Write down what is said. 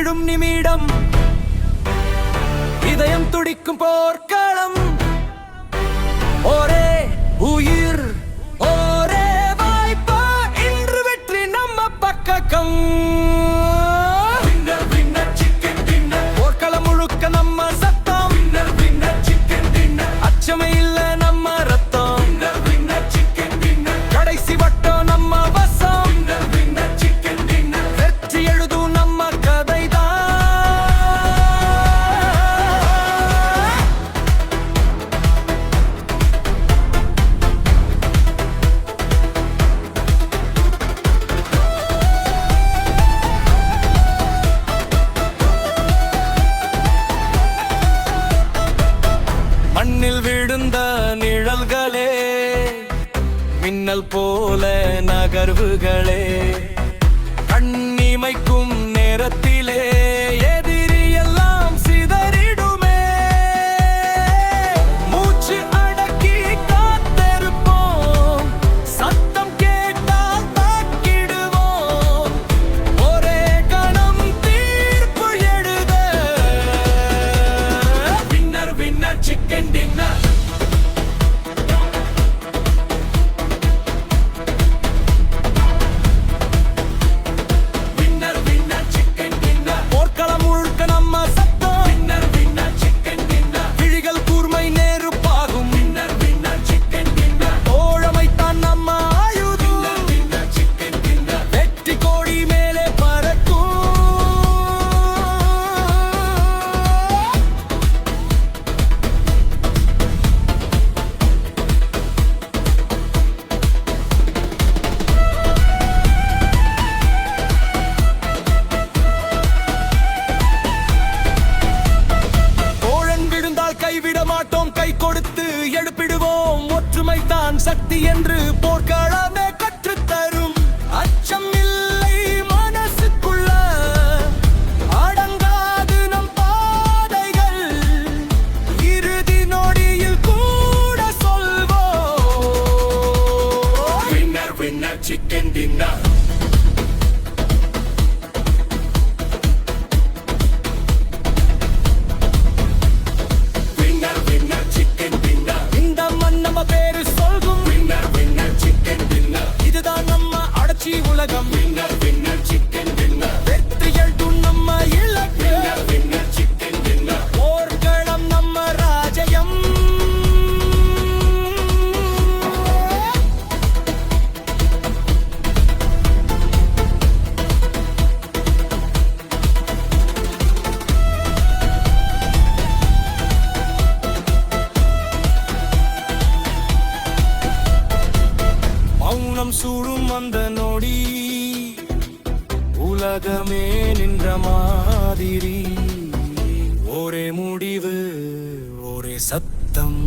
விழும் நிமிடம் இதயம் துடிக்கும் போர்க்களம் ஒரே உயிர் ஒரே வாய்ப்பு இன்று வெற்றி நம்ம பக்கம் போர்க்களம் முழுக்க நம்ம சத்தம் அச்சமே இல்ல நம்ம ரத்தம் கடைசி வட்டம் நம்ம வசம் வெற்றி எழுதும் நம்ம கதைதான் மண்ணில் விழுந்த நிழல்களே மின்னல் போல நகர்வுகளே கண்ணிமைக்கும் நேரத்திலே எதிரி எல்லாம் சிதறிடுமே மூச்சு அடக்கி காத்திருப்போம் சத்தம் கேட்டால் தாக்கிடுவோம் ஒரே கணம் தீர்ப்பு எழுத வின்னர் வின்னர் சிக்கன் டின்னர் கைவிட மாட்டோம் கை கொடுத்து எழுப்பிடுவோம் ஒற்றுமை தான் சக்தி என்று போர்க்களமே கற்றுத்தரும் அச்சம் இல்லை மனசுக்குள்ள அடங்காது நம் பாதைகள் இறுதி நொடியில் கூட சொல்வோம் வின்னர் வின்னர் சிக்கன் டின்னர் உலகம் வின்னர் வின்னர் சிக்கன் டின்னர் வெற்றி எழுதும் நம்ம இலக்கு வின்னர் வின்னர் சிக்கன் டின்னர் போர்க்களம் நம்ம ராஜ்யம் மௌனம் சூழும் அந்த நொடி உலகமே நின்ற மாதிரி ஒரே முடிவு ஒரே சத்தம்